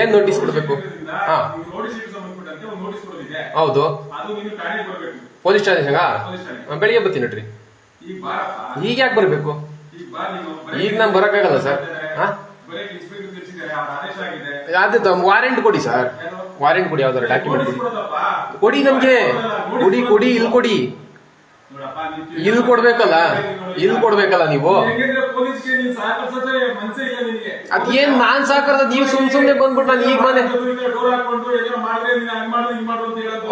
ಏನ್ ನೋಟಿಸ್ ಕೊಡ್ಬೇಕು? ಹಾ ಹೌದು, ಪೊಲೀಸ್ ಸ್ಟೇಷನ್ಗ ಬೆಳಿಗ್ಗೆ ಬರ್ತೀನಿ ನೋಡ್ರಿ. ಈಗ ಯಾಕೆ ಬರ್ಬೇಕು? ಈಗ ನಾನು ಬರಕ್ಕಾಗಲ್ಲ ಸರ್. ಅದು ವಾರೆಂಟ್ ಕೊಡಿ ಸರ್, ವಾರೆಂಟ್ ಕೊಡಿ, ಯಾವ್ದಾರ ಡಾಕ್ಯುಮೆಂಟ್ ಕೊಡಿ ನಮ್ಗೆ. ಕೊಡಿ ಇಲ್ಲಿ ಕೊಡಿ. ಇಲ್ಲಿ ಕೊಡ್ಬೇಕಲ್ಲ ನೀವು. ಅದೇನ್ ನಾನ್ ಸಾಕರ್ದ ನೀವು ಸುಮ್ನೆ ಬಂದ್ಬಿಟ್ಟು ನಾನು ಈಗ ಮನೆ.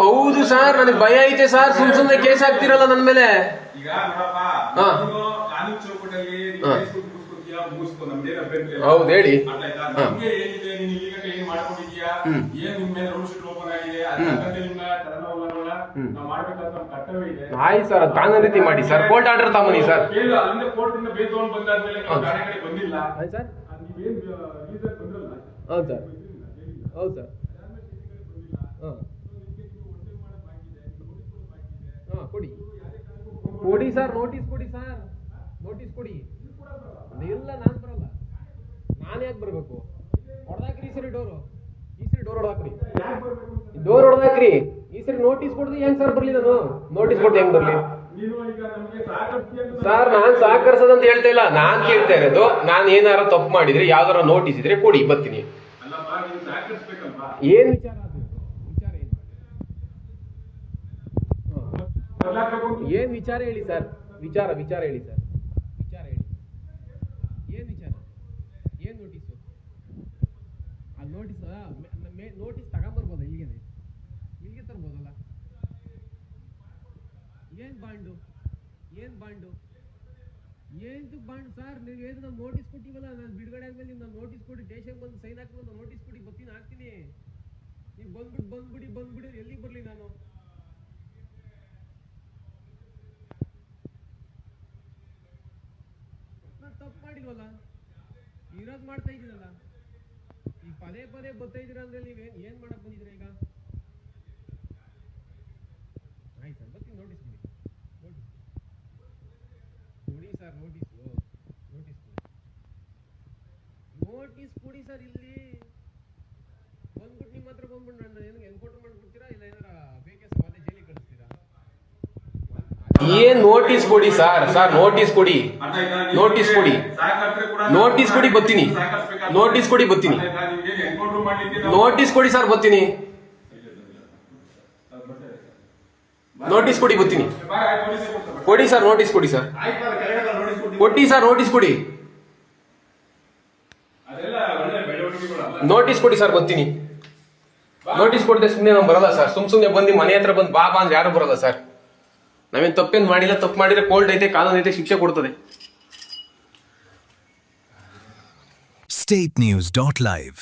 ಹೌದು ಸರ್, ನನಗೆ ಭಯ ಐತೆ ಸರ್, ಸುಮ್ನೆ ಕೇಸ್ ಹಾಕ್ತಿರಲ್ಲ ನನ್ ಮೇಲೆ. ಹೌದು ಹೇಳಿ. ಆಯ್ತು ಸರ್, ಅದು ಕಾನೂನು ರೀತಿ ಮಾಡಿ ಸರ್. ಕೋರ್ಟ್ ಆರ್ಡರ್ ತಗೊಂಬನ್ನಿ ಸರ್. ಹೌದು ಸರ್, ಹೌದು ಸರ್. ಕೊಡಿ ಸರ್, ನೋಟಿಸ್ ಕೊಡಿ ಸರ್, ನೋಟಿಸ್ ಕೊಡಿ. ಇಲ್ಲ ನಾನು ಬರಲ್ಲ. ನಾನು ಯಾಕೆ ಬರ್ಬೇಕು? ಹೊಡೆದಾಕ್ರಿ ಈ ಸರಿ ಡೋರ್ ಹೊಡೆದಾಕ್ರಿ, ಡೋರ್ ಹೊಡೆದಾಕ್ರಿ ಈ ಸರಿ. ನೋಟಿಸ್ ಕೊಡ್ದು ಹೆಂಗ್ ಸರ್ ಬರ್ಲಿ? ನಾನು ನೋಟಿಸ್ ಕೊಡ್ದು ಹೆಂಗ್ ಬರ್ಲಿ ಸರ್? ನಾನ್ ಸಹಕರಿಸೋದಂತ ಹೇಳ್ತಾ ಇಲ್ಲ, ನಾನ್ ಕೇಳ್ತಾ ಇರೋದು, ನಾನ್ ಏನಾರ ತಪ್ಪು ಮಾಡಿದ್ರೆ ಯಾವ್ದಾರ ನೋಟಿಸ್ ಇದ್ರೆ ಕೊಡಿ, ಬರ್ತೀನಿ. ಏನ್ ವಿಚಾರ? ಏನ್ ವಿಚಾರ ಹೇಳಿ ಸರ್? ವಿಚಾರ ಹೇಳಿ ಸರ್, ವಿಚಾರ ಹೇಳಿ. ಏನ್ ವಿಚಾರ? ಏನ್ ನೋಟಿಸು? ಆ ನೋಟಿಸ್ ತಗೊಂಬರ್ಬೋದ? ಇಲ್ಲಿಗೆ ತರ್ಬೋದಲ್ಲ? ಏನ್ ಬಾಂಡು ಬಾಂಡ್ ಸರ್? ನೀವು ಏನು ನಾವು ನೋಟಿಸ್ ಕೊಟ್ಟಿವಲ್ಲ, ನಾನು ಬಿಡುಗಡೆ ಆದ್ಮೇಲೆ ನೀವು ನೋಟಿಸ್ ಕೊಡಿ, ಸ್ಟೇಷನ್ ಬಂದು ಸೈನ್ ಹಾಕ್ಕೊಂಡು ನೋಟಿಸ್ ಕೊಡಿ, ಬರ್ತೀನಿ, ಹಾಕ್ತೀನಿ. ನೀವು ಬಂದ್ಬಿಡಿ. ಎಲ್ಲಿಗೆ ಬರ್ಲಿ ನಾನು? ತಪ್ಪು ಮಾಡಿಲ್ವಲ್ಲ, ಇರೋದು ಮಾಡ್ತಾ ಇದೀನಲ್ಲ. ಈಗ ಪದೇ ಬರ್ತಾ ಇದೀರ ಅಂದ್ರೆ ನೀವೇನ್ ಮಾಡಕ್ ಬಂದಿದ್ದೀರಾ ಈಗ? ಆಯ್ತು ಸರ್, ಬರ್ತೀನಿ. ನೋಟಿಸ್ ಕೊಡಿ ಸರ್, ನೋಟಿಸ್ ಕೊಡಿ ಸರ್. ಇಲ್ಲಿ ಬಂದ್ಬಿಟ್ಟು ನಿಮ್ಮ ಹತ್ರ ಬಂದ್ಬಿಟ್ಟು ನಾನು ಏನು ಎನ್ಕೌಂಟರ್ ಮಾಡ್ಬಿಡ್ತೀರಾ, ಇಲ್ಲ ಏನಾರ ಬೇಕೆ ಸಮಾಧಿ ಜೈಲಿಗೆ ಕಳಿಸ್ತೀರಾ? ಏನ್ ನೋಟಿಸ್ ಕೊಡಿ ಸರ್, ನೋಟಿಸ್ ಕೊಡಿ, ಬರ್ತೀನಿ. ನೋಟಿಸ್ ಕೊಡಿ ಸರ್, ಬರ್ತೀನಿ. ಕೊಡಿ ಸರ್, ನೋಟಿಸ್ ಕೊಡಿ ಸರ್. ನೋಟಿಸ್ ಕೊಡಿ ಸರ್, ಬರ್ತೀನಿ. ನೋಟಿಸ್ ಕೊಡದೆ ಸುಮ್ಮನೆ ನಾವು ಬರಲ್ಲ ಸರ್. ಸುಮ್ನೆ ಬಂದು ಮನೆ ಹತ್ರ ಬಂದು ಬಾಬಾ ಅಂದ್ರೆ ಯಾರು ಬರಲ್ಲ ಸರ್. ನಾವೇನ್ ತಪ್ಪೇನ್ ಮಾಡಿಲ್ಲ. ತಪ್ಪು ಮಾಡಿದ್ರೆ ಕೋರ್ಟ್ ಐತೆ, ಕಾನೂನು ಐತೆ, ಶಿಕ್ಷೆ ಕೊಡ್ತದೆ. statenews.live